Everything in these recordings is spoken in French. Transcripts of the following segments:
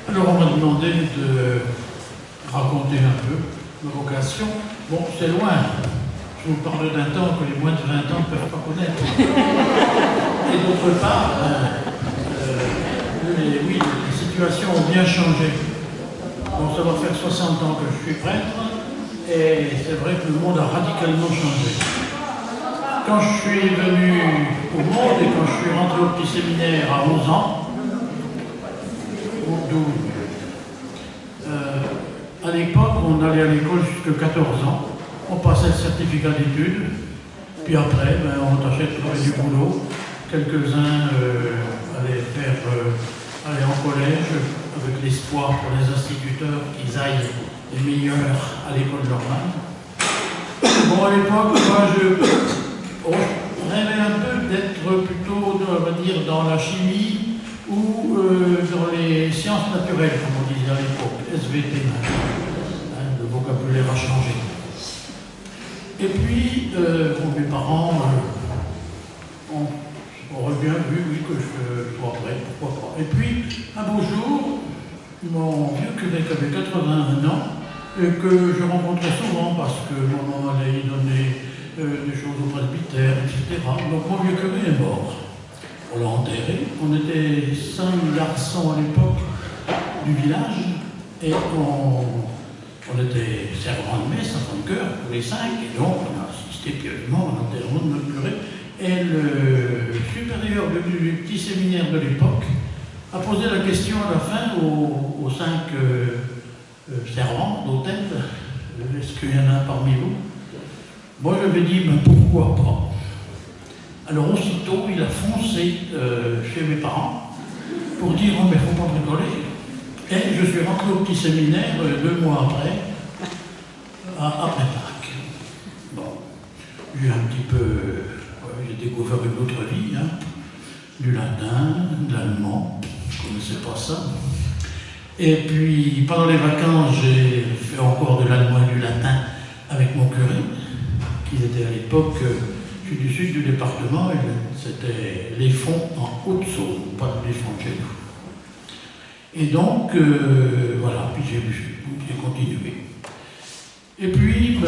Alors on m'a demandé de raconter un peu ma vocation. Bon, c'est loin. Je vous parle d'un temps que les moins de 20 ans ne peuvent pas connaître. Et d'autre part, oui, les situations ont bien changé. Bon, ça va faire 60 ans que je suis prêtre, et c'est vrai que le monde a radicalement changé. Quand je suis venu au monde et quand je suis rentré au petit séminaire à 11 ans, ou 12, à l'époque, on allait à l'école jusqu'à 14 ans, on passait le certificat d'études, puis après, on tâchait de trouver du boulot. Quelques-uns allaient en collège avec l'espoir pour les instituteurs qu'ils aillent les meilleurs à l'école normale. Bon, à l'époque, moi, je rêvais un peu d'être plutôt, on va dire, dans la chimie ou dans les sciences naturelles, comme on disait à l'époque, SVT maintenant. Le vocabulaire a changé. Et puis, mes parents auraient bien vu, oui, que je sois prêtre, pourquoi pas. Et puis, un beau jour, mon vieux curé qui avait 81 ans, que je rencontrais souvent parce que maman allait y donner des choses au presbytère, etc. Donc mon vieux curé est mort. On l'a enterré. On était 5 garçons à l'époque du village et on était servants de messe, enfants de chœur, tous les 5, et donc on a assisté pieusement à l'enterrement de notre curé. Et le supérieur du petit séminaire de l'époque a posé la question à la fin aux 5 servants d'hôtel, est-ce qu'il y en a parmi vous? Moi je lui ai dit, ben, pourquoi pas? Alors aussitôt il a foncé chez mes parents pour dire, oh mais il ne faut pas rigoler. Et je suis rentré au petit séminaire 2 mois après, après Pâques. Bon, j'ai un petit peu, j'ai découvert une autre vie, hein, du latin, de l'allemand, je ne connaissais pas ça. Et puis, pendant les vacances, j'ai fait encore de l'allemand et du latin avec mon curé, qui était à l'époque, je suis du sud du département, et c'était les fonds en Haute-Saône, pas les fonds de chez nous. Et donc, voilà, puis j'ai continué. Et puis,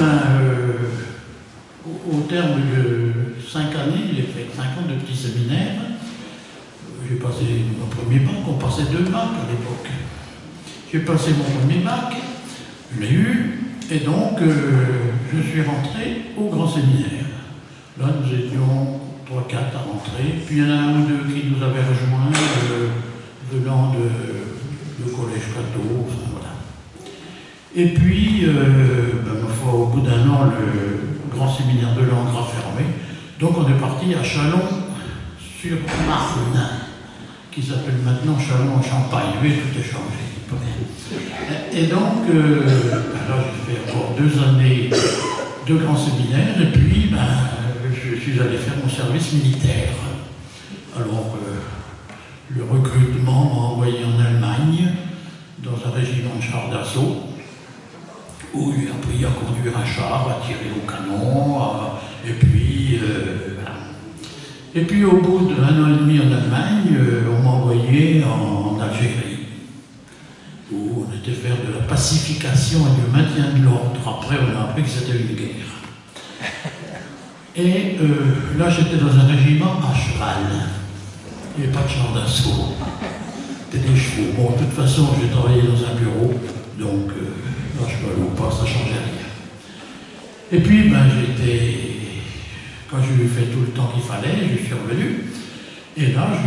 au terme de 5 années, j'ai fait 5 ans de petit séminaire, j'ai passé mon premier bac, on passait 2 bacs à l'époque. J'ai passé mon premier bac, je l'ai eu, et donc je suis rentré au grand séminaire. Là, nous étions 3-4 à rentrer, puis il y en a 1 ou 2 qui nous avaient rejoints venant de collège Cateau, enfin voilà. Et puis, ma foi, au bout d'1 an, le grand séminaire de Langres a fermé, donc on est parti à Châlons-sur-Marne, qui s'appelle maintenant Châlons-en-Champagne. Oui, tout est changé. Et donc, là, j'ai fait encore 2 années de grand séminaire, et puis, je suis allé faire mon service militaire. Alors, le recrutement m'a envoyé en Allemagne, dans un régiment de chars d'assaut, où j'ai appris à conduire un char, à tirer au canon, et puis, voilà. Et puis, au bout d'1 an et demi en Allemagne, on m'a envoyé en Algérie, où on était faire de la pacification et du maintien de l'ordre. Après, on a appris que c'était une guerre. Et là, j'étais dans un régiment à cheval. Il n'y avait pas de char d'assaut. C'était des chevaux. Bon, de toute façon, j'ai travaillé dans un bureau, donc, là, cheval ou pas, ça ne changeait rien. Et puis, quand j'ai fait tout le temps qu'il fallait, je suis revenu. Et là, je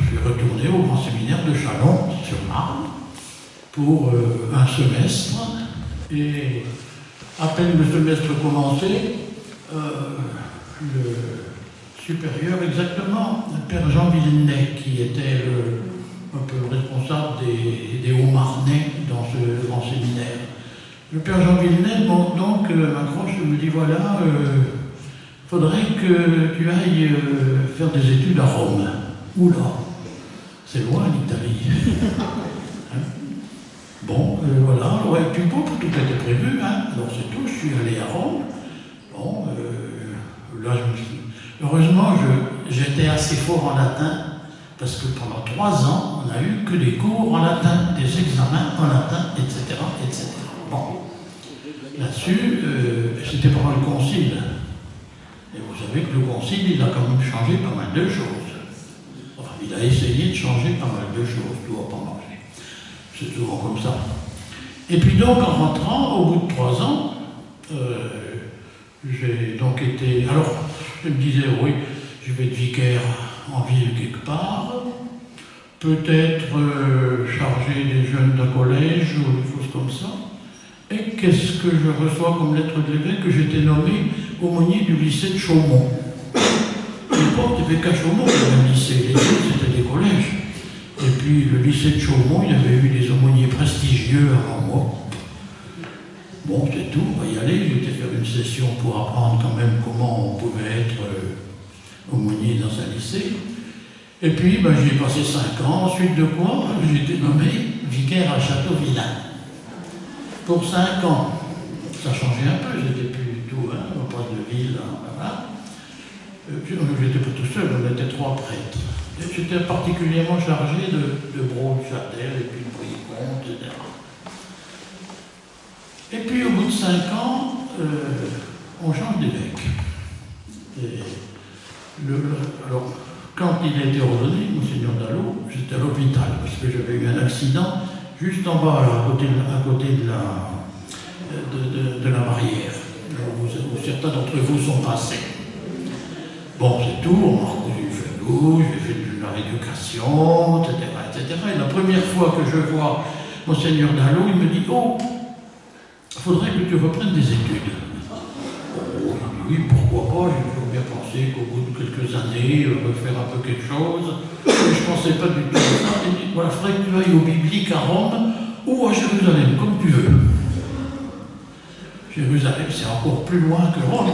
suis retourné au grand séminaire de Châlons-sur-Marne pour un semestre. Et à peine le semestre commencé, le supérieur, exactement, le père Jean Villeneuve, qui était un peu le responsable des Hauts-Marnais dans ce grand séminaire. Le père Jean Villeneuve, donc, m'accroche et me dit, voilà, faudrait que tu ailles faire des études à Rome. Oula, c'est loin l'Italie. Hein? Bon, voilà, alors, et puis bon, tout était prévu, hein. Alors c'est tout, je suis allé à Rome. Bon, là, heureusement, j'étais assez fort en latin parce que pendant 3 ans, on n'a eu que des cours en latin, des examens en latin, etc. etc. Bon, là-dessus, c'était pendant le concile. Et vous savez que le concile, il a quand même changé pas mal de choses. Enfin, il a essayé de changer pas mal de choses, tout va pas marcher. C'est souvent comme ça. Et puis donc, en rentrant, au bout de 3 ans, j'ai donc été... Alors, je me disais, oui, je vais être vicaire en ville quelque part, peut-être chargé des jeunes d'un collège ou des choses comme ça. Et qu'est-ce que je reçois comme lettre de l'évêque? Que j'étais nommé aumônier du lycée de Chaumont. À l'époque, il n'y avait qu'à Chaumont, il y avait un lycée. Les autres, c'était des collèges. Et puis, le lycée de Chaumont, il y avait eu des aumôniers prestigieux avant moi. Bon, c'est tout, on va y aller. J'ai été faire une session pour apprendre quand même comment on pouvait être aumônier dans un lycée. Et puis, ben, j'y ai passé 5 ans. Ensuite de quoi, j'ai été nommé vicaire à Châteauvillain. Pour 5 ans. Ça changeait un peu, j'étais plus du tout, hein, on passe de ville, voilà. J'étais pas tout seul, on était 3 prêtres. J'étais particulièrement chargé de Brault-Châtel, et puis de Bricon, etc. Et puis, au bout de 5 ans, on change d'évêque. Alors, quand il a été ordonné, Monseigneur Dallot, j'étais à l'hôpital, parce que j'avais eu un accident juste en bas, à côté de la barrière, où certains d'entre vous sont passés. Bon, c'est tout, on m'a recousu le genou, j'ai fait de la rééducation, etc., etc. Et la première fois que je vois Monseigneur Dallot, il me dit « Oh, il faudrait que tu reprennes des études. » Oh, oui, pourquoi pas, j'ai toujours bien pensé qu'au bout de quelques années, refaire un peu quelque chose. Mais je ne pensais pas du tout à ça. Il dit « Voilà, il faudrait que tu ailles au biblique à Rome ou à Jérusalem, comme tu veux. » Jérusalem, c'est encore plus loin que Rome.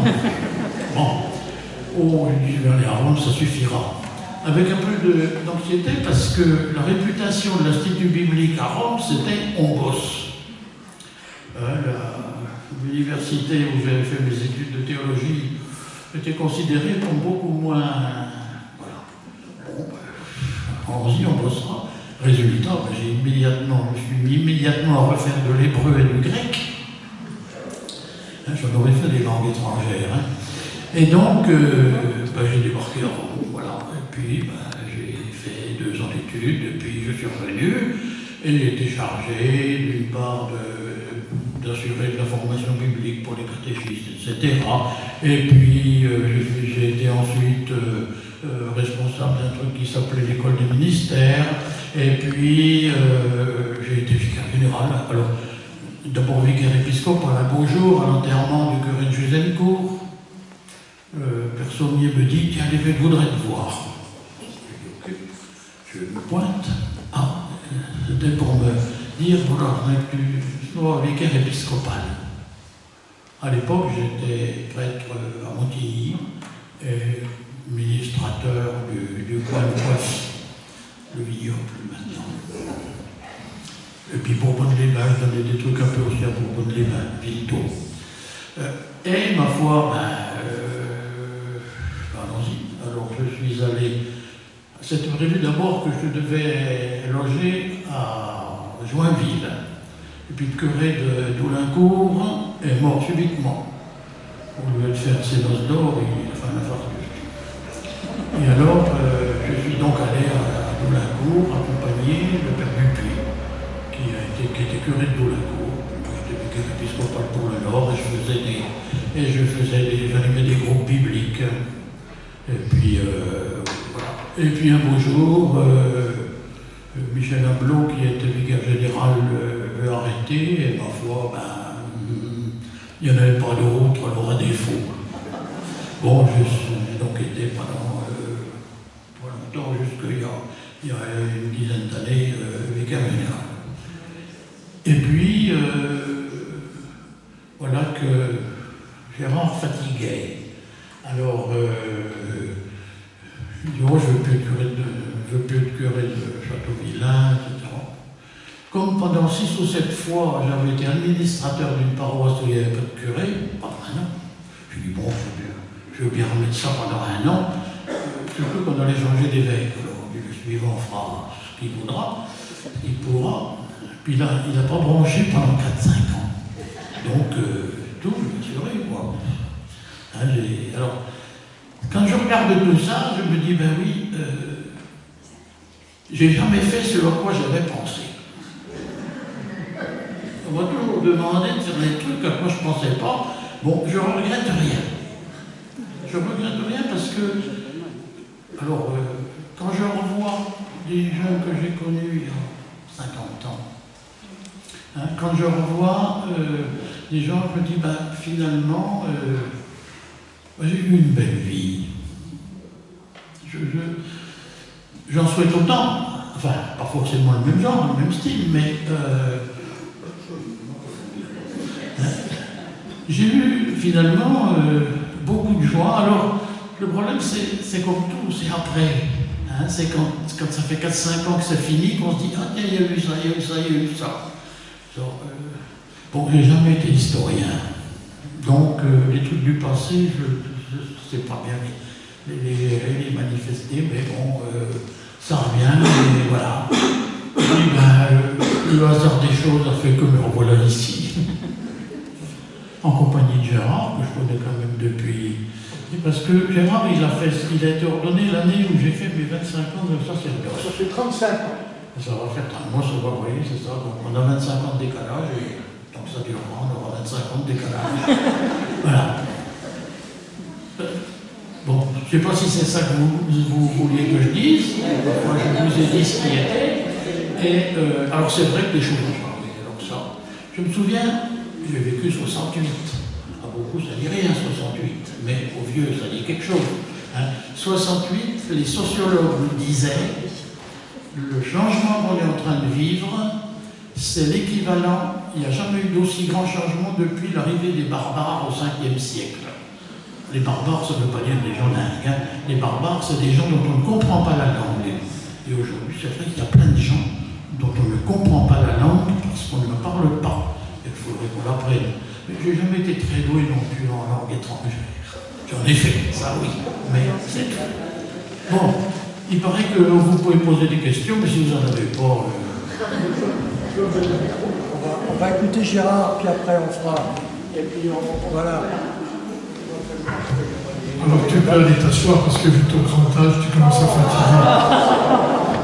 Bon. Oh, je dis, je vais aller à Rome, ça suffira. Avec un peu d'anxiété, parce que la réputation de l'Institut biblique à Rome, c'était on bosse. L'université où j'avais fait mes études de théologie était considérée comme beaucoup moins... Voilà. Bon, allons-y, on bossera. Résultat, je me suis mis immédiatement à refaire de l'hébreu et du grec. J'en aurais fait des langues étrangères. Hein. Et donc, j'ai débarqué à Rome, voilà. Et puis, j'ai fait 2 ans d'études, et puis je suis revenu, et j'ai été chargé, d'une part, d'assurer de la formation biblique pour les catéchistes, etc. Et puis, j'ai été ensuite responsable d'un truc qui s'appelait l'école des ministères, et puis, j'ai été vicaire général. Alors, d'abord vicaire épiscopal à Beaujour, à l'enterrement du curé de Juzencourt. Personnier me dit, tiens, l'évêque voudrait te voir. Je dis, ok, je me pointe. Ah, c'était pour me dire, voilà, tu sois vicaire épiscopal. À l'époque, j'étais prêtre à Montilly et administrateur du coin de Poissy, le vignoble maintenant. Et puis Bourbonne-les-Bains, je donnais des trucs un peu aussi à Bourbonne-les-Bains, Villetot. Et ma foi, allons-y. Alors je suis allé. C'était prévu d'abord que je devais loger à Joinville. Et puis le curé de Doulincourt est mort subitement. Au lieu de faire ses noces d'or, il a fait un infarctus. Et alors, je suis donc allé à Doulincourt accompagner le père Dupuis, qui était curé de Doulincourt. J'étais vicaire épiscopal pour le Nord et j'animais des groupes bibliques. Et puis, voilà. Et puis un beau jour, Michel Ablot, qui était vicaire général, veut arrêter, et ma foi, il n'y en avait pas d'autre, alors à défaut. Bon, j'ai donc été pendant longtemps, jusqu'il y a une dizaine d'années, vicaire général. Et puis, voilà que Gérard fatiguait. Alors, je dis, oh, je ne veux plus être curé de Châteauvillain, etc. Comme pendant 6 ou 7 fois, j'avais été administrateur d'une paroisse où il n'y avait pas de curé, pendant 1 an. Je dis, bon, je veux bien remettre ça pendant 1 an, surtout qu'on allait changer d'évêque. Alors, le suivant fera ce qu'il voudra, il pourra. Puis là, il n'a pas branché pendant 4-5 ans. Donc, tout, je m'assurais, quoi. Hein, alors, quand je regarde tout ça, je me dis, ben oui, j'ai jamais fait ce à quoi j'avais pensé. On m'a toujours demandé de faire des trucs à quoi je ne pensais pas. Bon, je ne regrette rien. Je ne regrette rien parce que, alors, quand je revois des jeunes que j'ai connus il y a 50 ans, hein, quand je revois des gens, je me dis, ben, finalement, j'ai eu une belle vie. J'en souhaite autant, enfin, pas forcément le même genre, le même style, mais j'ai eu finalement beaucoup de joie. Alors, le problème, c'est comme tout, c'est après. Hein, c'est quand ça fait 4-5 ans que c'est fini qu'on se dit, ah tiens, il y a eu ça, il y a eu ça, il y a eu ça. Genre, bon, j'ai jamais été historien. Donc, les trucs du passé, je sais pas bien les manifester, mais bon, ça revient, et voilà. Et ben, le hasard des choses a fait que me revoilà ici. En compagnie de Gérard, que je connais quand même depuis. Parce que Gérard, il a été ordonné l'année où j'ai fait mes 25 ans de sacerdoce. Ça fait 35 ans. Ça va faire 30 mois, ça va, vous voyez, c'est ça. Donc on a 25 ans de décalage, et tant que ça durera, on aura 25 ans de décalage. Voilà. Bon, je ne sais pas si c'est ça que vous vouliez que je dise. Moi, je vous ai dit ce qui était. Et alors, c'est vrai que les choses ont changé. Alors ça, je me souviens, j'ai vécu 68. À beaucoup, ça dit rien, 68. Mais aux vieux, ça dit quelque chose. Hein. 68, les sociologues nous disaient, le changement qu'on est en train de vivre, c'est l'équivalent, il n'y a jamais eu d'aussi grand changement depuis l'arrivée des barbares au 5e siècle. Les barbares, ça ne veut pas dire des gens dingues. Hein. Les barbares, c'est des gens dont on ne comprend pas la langue. Et aujourd'hui, c'est vrai qu'il y a plein de gens dont on ne comprend pas la langue parce qu'on ne la parle pas. Il faudrait qu'on l'apprenne. Mais je n'ai jamais été très doué non plus en langue étrangère. J'en ai fait, ça oui, mais c'est tout. Bon, il paraît que vous pouvez poser des questions, mais si vous n'en avez pas... On va écouter Gérard, puis après on fera. Et puis voilà. Alors tu peux aller t'asseoir parce que vu ton grand âge, tu commences à fatiguer.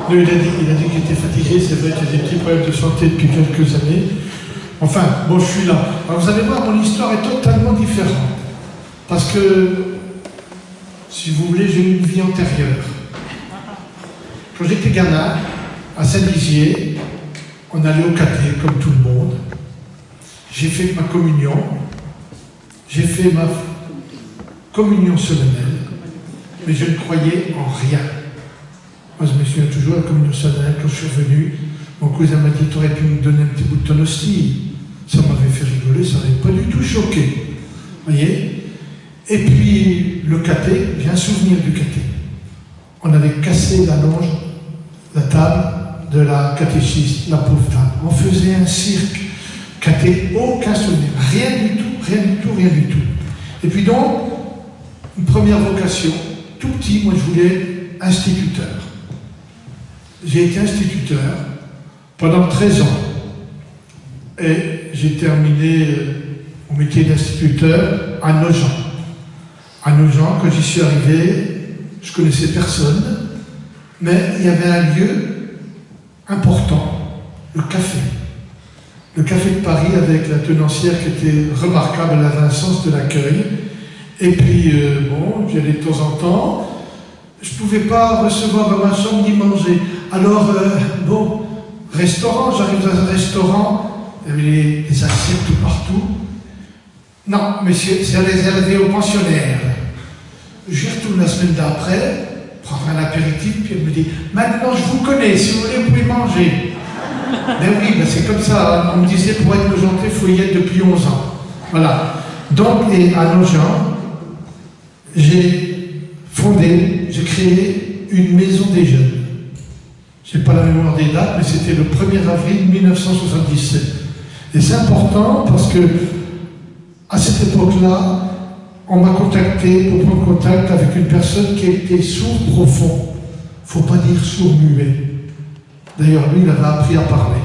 Non, il a dit qu'il était fatigué, c'est vrai qu'il a des petits problèmes de santé depuis quelques années. Enfin, bon, je suis là. Alors vous allez voir, mon histoire est totalement différente. Parce que, si vous voulez, j'ai eu une vie antérieure. Quand j'étais gamin, à Saint-Lizier, on allait au caté, comme tout le monde. J'ai fait ma communion. J'ai fait ma communion solennelle. Mais je ne croyais en rien. Moi, je me souviens toujours de la communion solennelle, quand je suis revenu, mon cousin m'a dit, tu aurais pu me donner un petit bout de ton hostie. Ça m'avait fait rigoler, ça n'avait pas du tout choqué. Vous voyez? Et puis, le caté, j'ai un souvenir du caté. On avait cassé la longe, la table de la catéchiste, la pauvre table. On faisait un cirque. Caté, aucun souvenir. Rien du tout, rien du tout, rien du tout. Et puis donc, une première vocation, tout petit, moi je voulais instituteur. J'ai été instituteur pendant 13 ans. Et j'ai terminé mon métier d'instituteur à Nogent. À Nogent, quand j'y suis arrivé, je connaissais personne, mais il y avait un lieu important, le café. Le café de Paris avec la tenancière qui était remarquable, elle avait un sens de l'accueil. Et puis, bon, j'y allais de temps en temps. Je ne pouvais pas recevoir dans ma chambre ni manger. Alors, bon, restaurant, j'arrive dans un restaurant, il y avait des assiettes tout partout. Non, monsieur, c'est réservé aux pensionnaires. J'y retourne la semaine d'après, prendre un apéritif, puis elle me dit « Maintenant, je vous connais, si vous voulez, vous pouvez manger. » Ben oui, ben c'est comme ça. On me disait, pour être nogentais, il faut y être depuis 11 ans. Voilà. Donc, et à Nogent, j'ai créé une maison des jeunes. Je n'ai pas la mémoire des dates, mais c'était le 1er avril 1977. Et c'est important parce que, à cette époque-là, on m'a contacté pour prendre contact avec une personne qui était sourde profond. Il faut pas dire sourd-muet. D'ailleurs, lui, il avait appris à parler.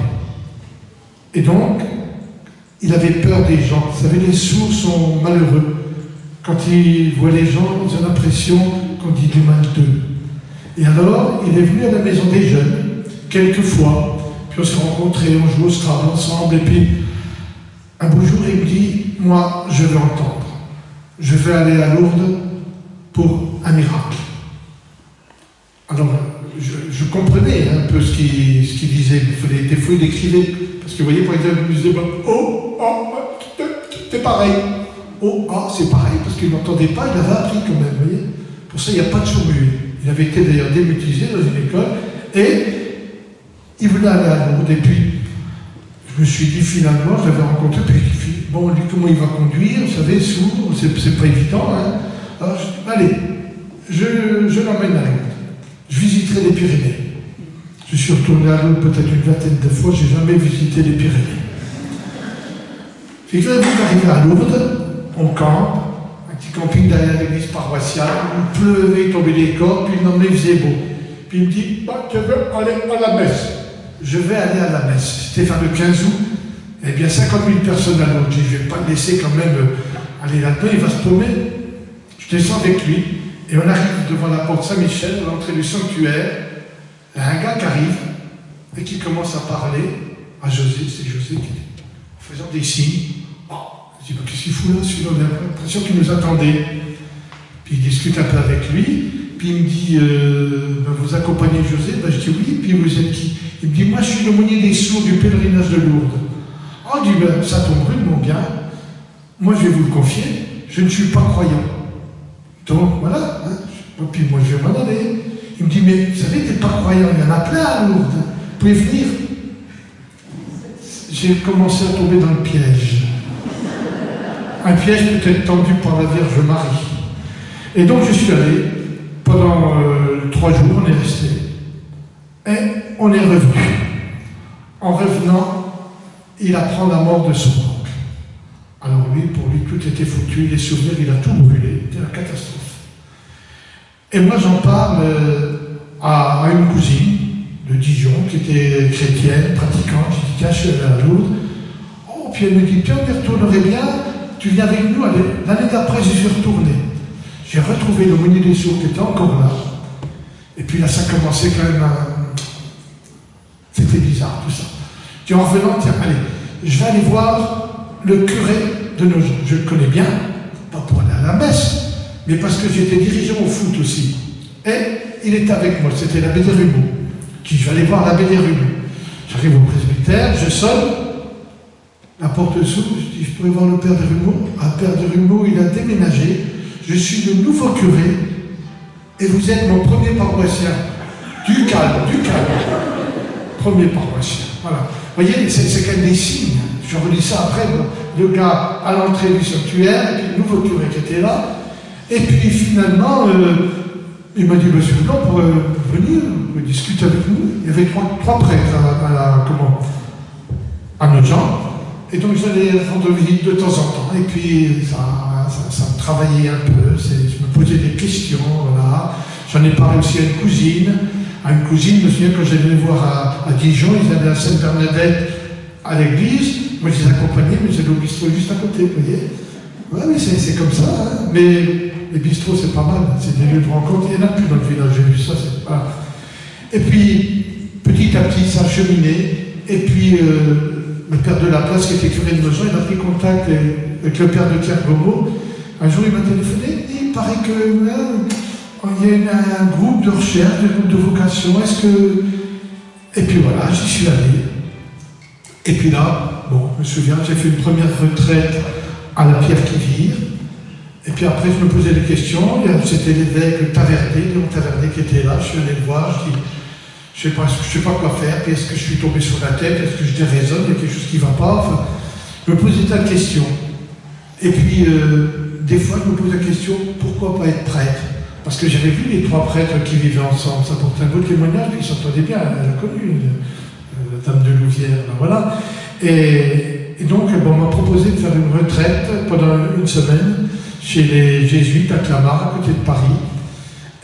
Et donc, il avait peur des gens. Vous savez, les sourds sont malheureux. Quand ils voient les gens, ils ont l'impression qu'on dit du mal d'eux. Et alors, il est venu à la maison des jeunes, quelques fois, puis on s'est rencontrés, on joue au Scrabble ensemble, et puis un beau jour, il me dit, moi, je veux entendre. Je vais aller à Lourdes pour un miracle. Alors, je comprenais un peu ce qu'il disait, des fois il écrivait, parce que vous voyez, par exemple, il disait, oh, c'est pareil. Oh, ah, c'est pareil, parce qu'il n'entendait pas, il avait appris quand même, vous voyez. Pour ça, il n'y a pas de sourd-muet. Il avait été d'ailleurs démutisé dans une école, et il voulait aller à Lourdes, et puis, je me suis dit, finalement, je l'avais rencontré, puis bon, lui, comment il va conduire, vous savez, sourd, c'est pas évident, hein. Alors, je dis, allez, je l'emmène à Lourdes. Je visiterai les Pyrénées. Je suis retourné à Lourdes peut-être une vingtaine de fois, je n'ai jamais visité les Pyrénées. Figurez-vous qu'arrivé à Lourdes, on campe, un petit camping derrière l'église paroissiale, il pleuvait, il tombait des cordes, puis le lendemain il faisait beau. Puis il me dit, tu veux aller à la messe? Je vais aller à la messe. C'était fin le 15 août, eh bien 50 000 personnes à Lourdes. Je ne vais pas le laisser quand même aller là-dedans, il va se paumer. Je descends avec lui. Et on arrive devant la porte Saint-Michel, à l'entrée du sanctuaire, et un gars qui arrive et qui commence à parler à José, c'est José qui dit, en faisant des signes. Oh, je dis, qu'est-ce qu'il fout là, celui-là? On a l'impression qu'il nous attendait. Puis il discute un peu avec lui, puis il me dit, vous accompagnez José? Ben, je dis oui, puis vous êtes qui? Il me dit, moi je suis l'aumônier des sourds du pèlerinage de Lourdes. Oh, je dis, ben, ça tombe rudement bien. Moi je vais vous le confier, je ne suis pas croyant. Donc voilà, hein. Puis moi je vais m'en aller. Il me dit, mais vous savez, t'es pas croyant, il y en a plein à Lourdes, vous pouvez venir. J'ai commencé à tomber dans le piège. Un piège peut-être tendu par la Vierge Marie. Et donc je suis allé, pendant 3 jours, on est resté. Et on est revenu. En revenant, il apprend la mort de son oncle. Alors lui, pour lui, tout était foutu, les souvenirs, il a tout brûlé, c'était la catastrophe. Et moi, j'en parle à une cousine de Dijon, qui était chrétienne, pratiquante. J'ai dit, tiens, je suis allé à Lourdes. Oh, puis elle me dit, tiens, on y retournerait bien, tu viens avec nous. L'année d'après, j'y suis retourné. J'ai retrouvé l'aumônier des sourds qui était encore là. Et puis là, ça commençait quand même à... C'était bizarre, tout ça. Puis en revenant, tiens, allez, je vais aller voir le curé de nos gens. Je le connais bien, pas pour aller à la messe, mais parce que j'étais dirigeant au foot aussi. Et il était avec moi, c'était l'abbé des Rumeaux. Je vais aller voir l'abbé des Rumeaux. J'arrive au presbytère, je sonne, la porte s'ouvre, je dis, je pourrais voir le père des Rumeaux. Ah, père des Rumeaux, il a déménagé, je suis le nouveau curé, et vous êtes mon premier paroissien. Du calme. Premier paroissien, voilà. Vous voyez, c'est quand même des signes. Je relis ça après, le gars à l'entrée du sanctuaire, et puis le nouveau curé qui était là. Et puis finalement, il m'a dit, monsieur Blanc, pour venir discuter avec nous. Il y avait trois prêtres à nos gens. Et donc j'allais rendre visite de temps en temps. Et puis ça me travaillait un peu. Je me posais des questions, voilà. J'en ai parlé aussi à une cousine. Je me souviens quand j'allais les voir à Dijon, ils allaient à Sainte-Bernadette à l'église. Moi je les accompagnais, mais j'allais au bistrot juste à côté, vous voyez. Ouais, mais c'est comme ça, hein. Mais les bistrots, c'est pas mal, c'est des lieux de rencontre. Il n'y en a plus dans le village, j'ai vu ça. Voilà. Et puis, petit à petit, ça a cheminé. Et puis, le père de la place, qui était curé de Nogent, il a pris contact avec le père de Kergomo. Un jour, il m'a téléphoné, et il paraît que il y a un groupe de recherche, un groupe de vocation. Est-ce que... Et puis voilà, j'y suis allé. Et puis là, bon, je me souviens, j'ai fait une première retraite à la Pierre-qui-Vire. Et puis après, je me posais des questions. C'était l'évêque Tavernet, Léon Tavernet, qui était là. Je suis allé le voir. Je dis, je sais pas quoi faire. Puis est-ce que je suis tombé sur la tête? Est-ce que je déraisonne? Il y a quelque chose qui ne va pas? Enfin, je me posais tas de questions. Et puis, des fois, je me posais la question, pourquoi pas être prêtre? Parce que j'avais vu les 3 prêtres qui vivaient ensemble. Ça portait un beau témoignage, puis ils s'entendaient bien. Elle a connu la dame de Louvière. Voilà. Et donc, on m'a proposé de faire une retraite pendant une semaine chez les Jésuites à Clamart, à côté de Paris.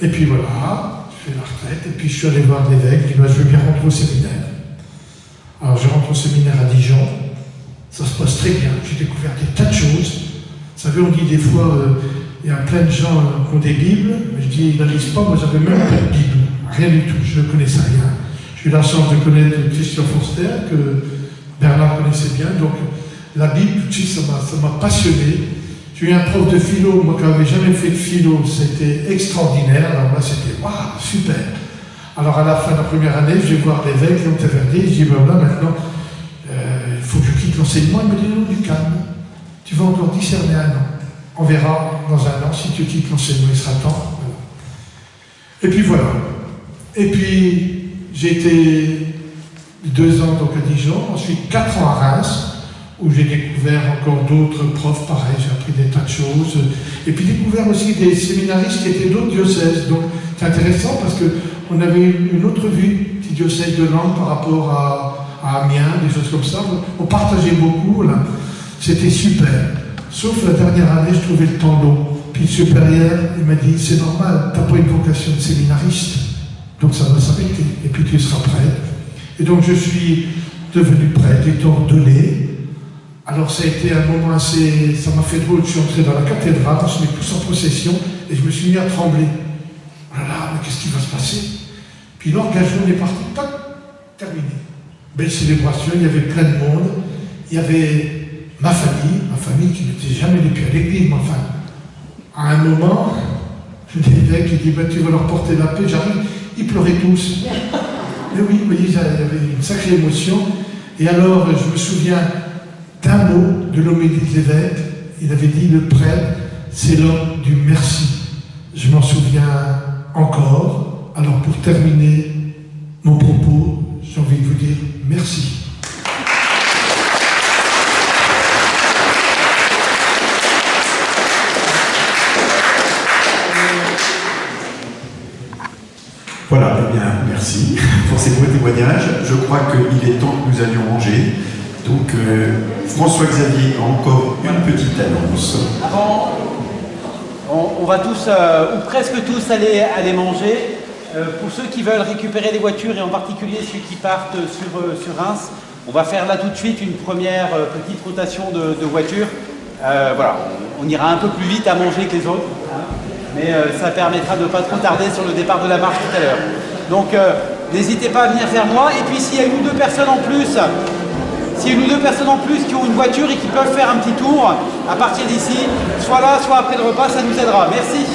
Et puis voilà, j'ai fait la retraite, et puis je suis allé voir l'évêque, je lui ai dit, bah, je veux bien rentrer au séminaire. Alors je rentre au séminaire à Dijon, ça se passe très bien, j'ai découvert des tas de choses. Vous savez, on dit des fois, il y a plein de gens qui ont des Bibles, mais je dis, ils ne lisent pas, moi j'avais même pas de Bible, rien du tout, je ne connaissais rien. J'ai eu la chance de connaître Christian Forster, que Bernard connaissait bien, donc la Bible, tout de suite, ça m'a passionné. J'ai eu un prof de philo, moi qui n'avais jamais fait de philo, c'était extraordinaire, alors là c'était, waouh, super. Alors à la fin de la première année, je vais voir l'évêque, Léon Tavernier, je dis, ben là maintenant, il faut que je quitte l'enseignement, il me dit, non, du calme, tu vas encore discerner un an. On verra dans un an si tu quittes l'enseignement, il sera temps. Voilà. Et puis voilà. Et puis j'ai été 2 ans donc à Dijon, ensuite 4 ans à Reims, où j'ai découvert encore d'autres profs, pareil, j'ai appris des tas de choses. Et puis découvert aussi des séminaristes qui étaient d'autres diocèses. Donc c'est intéressant parce qu'on avait une autre vue du diocèse de Langres par rapport à Amiens, des choses comme ça. On partageait beaucoup, là. C'était super. Sauf la dernière année, je trouvais le temps long. Puis le supérieur, il m'a dit, c'est normal, tu n'as pas une vocation de séminariste, donc ça va s'arrêter, et puis tu seras prêtre. Et donc je suis devenu prêtre, été ordonné. Alors ça a été un moment assez, ça m'a fait drôle, je suis entré dans la cathédrale, on se met tous en procession, et je me suis mis à trembler. Oh là là, mais qu'est-ce qui va se passer? Puis l'engagement est parti, tac, terminé. Belle célébration, il y avait plein de monde, il y avait ma famille qui n'était jamais les pieds à l'église, mais enfin, à un moment, l'évêque qui dit, ben, tu vas leur porter la paix, j'arrive, ils pleuraient tous. Et oui, vous voyez, il y avait une sacrée émotion. Et alors, je me souviens d'un mot de l'homélie de l'évêque, il avait dit, le prêtre, c'est l'homme du merci. Je m'en souviens encore. Alors, pour terminer mon propos, j'ai envie de vous dire merci. Voilà, eh bien, merci pour ces beaux témoignages. Je crois qu'il est temps que nous allions manger. Donc, François-Xavier a encore une petite annonce. Avant, on va tous, ou presque tous, aller manger. Pour ceux qui veulent récupérer les voitures, et en particulier ceux qui partent sur Reims, on va faire là tout de suite une première petite rotation de voitures. Voilà, on ira un peu plus vite à manger que les autres. Mais ça permettra de ne pas trop tarder sur le départ de la marche tout à l'heure. Donc n'hésitez pas à venir vers moi. Et puis s'il y a 1 ou 2 personnes en plus, qui ont une voiture et qui peuvent faire un petit tour à partir d'ici, soit là, soit après le repas, ça nous aidera. Merci.